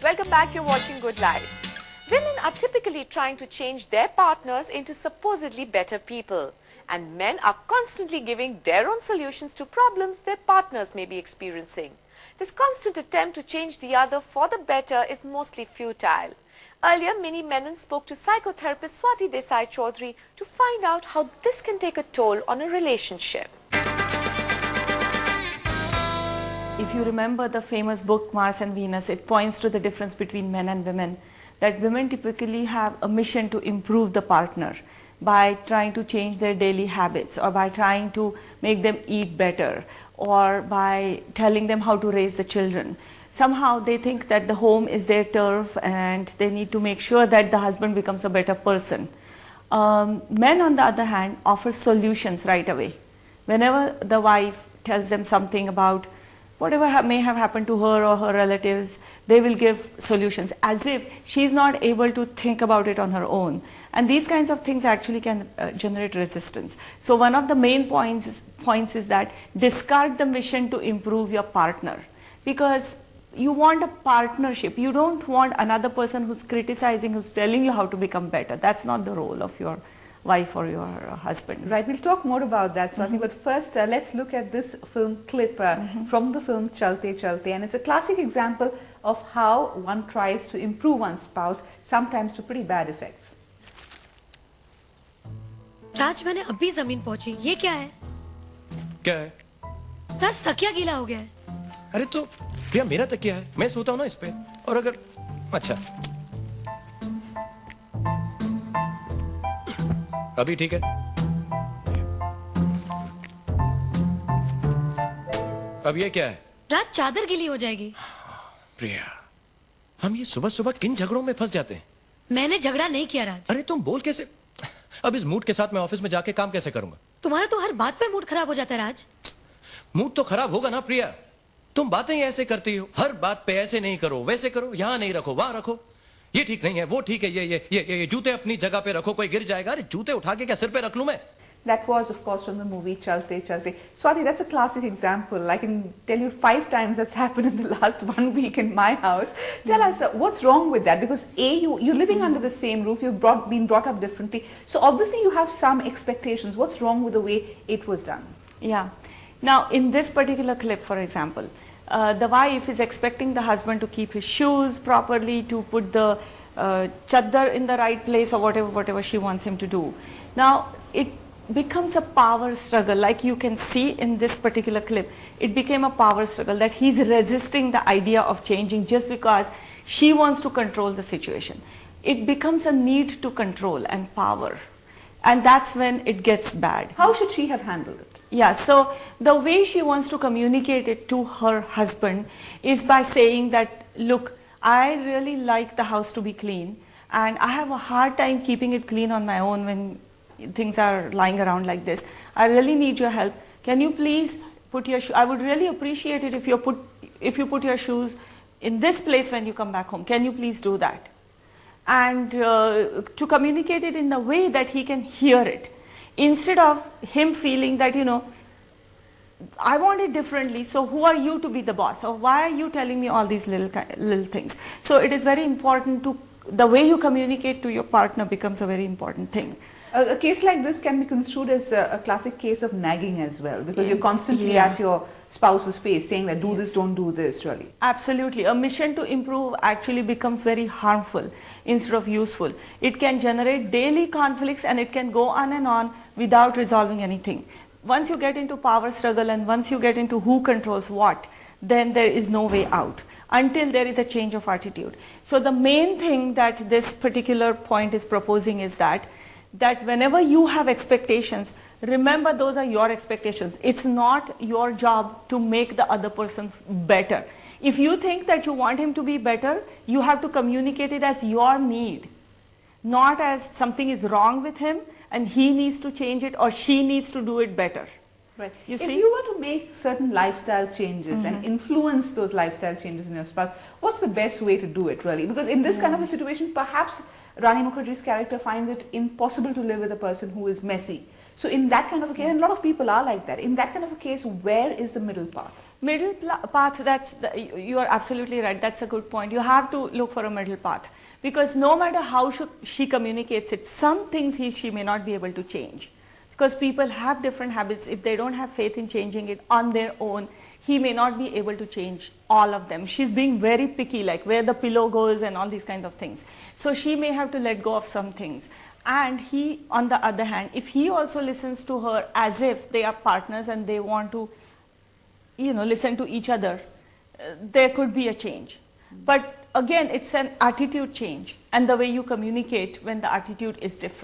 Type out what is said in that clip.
Welcome back, you're watching Good Life. Women are typically trying to change their partners into supposedly better people. And men are constantly giving their own solutions to problems their partners may be experiencing. This constant attempt to change the other for the better is mostly futile. Earlier, Mini Menon spoke to psychotherapist Swati Desai Chaudhary to find out how this can take a toll on a relationship. If you remember the famous book Mars and Venus, it points to the difference between men and women, that women typically have a mission to improve the partner by trying to change their daily habits, or by trying to make them eat better, or by telling them how to raise the children. Somehow they think that the home is their turf and they need to make sure that the husband becomes a better person. Men, on the other hand, offer solutions right away. Whenever the wife tells them something about whatever may have happened to her or her relatives, they will give solutions as if she's not able to think about it on her own. And these kinds of things actually can generate resistance. So one of the main points is that discard the mission to improve your partner, because you want a partnership. You don't want another person who's criticizing, who's telling you how to become better. That's not the role of your wife or your husband. Right, we'll talk more about that, Swati, but first let's look at this film clip from the film Chalte Chalte, and it's a classic example of how one tries to improve one's spouse, sometimes to pretty bad effects. राज, मैंने अभी जमीन पहुंची। ये क्या है? क्या है? राज, तकिया गीला हो गया है। अरे तो प्रिया, मेरा तकिया है, मैं सोता हूँ ना इस पे। और अगर अच्छा, अभी ठीक है? अब ये क्या है? राज, चादर गीली हो जाएगी। प्रिया, हम ये सुबह सुबह किन झगड़ों में फंस जाते हैं? मैंने झगड़ा नहीं किया राज। अरे तुम बोल कैसे? अब इस मूड के साथ मैं ऑफिस में जाके काम कैसे करूंगा? तुम्हारा तो हर बात पे मूड खराब हो जाता है राज। मूड तो खराब होगा ना प्रिया, तुम बातें ही ऐसे करती हो। हर बात पे ऐसे नहीं करो, वैसे करो, यहाँ नहीं रखो, वहां रखो, ये ठीक नहीं है, वो ठीक है, ये जूते अपनी जगह पे रखो, कोई गिर जाएगा। अरे जूते उठा के क्या सिर पे रख लूं मैं? That was, of course, from the movie Chalte Chalte. Swati, that's a classic example. I can tell you 5 times that's happened in the last 1 week in my house. Tell us, what's wrong with that? Because you're living under the same roof, you've been brought up differently. So obviously you have some expectations. What's wrong with the way it was done? Yeah. Now, in this particular clip, for example, the wife is expecting the husband to keep his shoes properly, to put the chaddar in the right place, or whatever she wants him to do. Now, it becomes a power struggle. Like you can see in this particular clip, it became a power struggle, that he's resisting the idea of changing just because she wants to control the situation. It becomes a need to control and power, and that's when it gets bad. How should she have handled it? Yeah, so the way she wants to communicate it to her husband is by saying that, look, I really like the house to be clean, and I have a hard time keeping it clean on my own when things are lying around like this. I really need your help. Can you please put your I would really appreciate it if you put your shoes in this place when you come back home. Can you please do that? And to communicate it in the way that he can hear it, instead of him feeling that, you know, I want it differently, so who are you to be the boss, or why are you telling me all these little things? So it is very important to, the way you communicate to your partner becomes a very important thing. A case like this can be construed as a classic case of nagging as well, because you're constantly at your spouse's face saying that do this, don't do this, really. Absolutely. A mission to improve actually becomes very harmful instead of useful. It can generate daily conflicts, and it can go on and on without resolving anything. Once you get into power struggle, and once you get into who controls what, then there is no way out until there is a change of attitude. So the main thing that this particular point is proposing is that whenever you have expectations, remember those are your expectations. It's not your job to make the other person better. If you think that you want him to be better, you have to communicate it as your need, not as something is wrong with him and he needs to change it or she needs to do it better. Right. You if see? you were to make certain lifestyle changes and influence those lifestyle changes in your spouse, what's the best way to do it, really? Because in this kind of a situation, perhaps Rani Mukherjee's character finds it impossible to live with a person who is messy. So in that kind of a case, and a lot of people are like that. In that kind of a case, where is the middle path? Path, you are absolutely right. That's a good point. You have to look for a middle path, because no matter how she communicates it, some things she may not be able to change, because people have different habits. If they don't have faith in changing it on their own, he may not be able to change all of them. She's being very picky, like where the pillow goes and all these kinds of things. So she may have to let go of some things. And he, on the other hand, if he also listens to her as if they are partners and they want to, listen to each other, there could be a change. But again, it's an attitude change and the way you communicate when the attitude is different.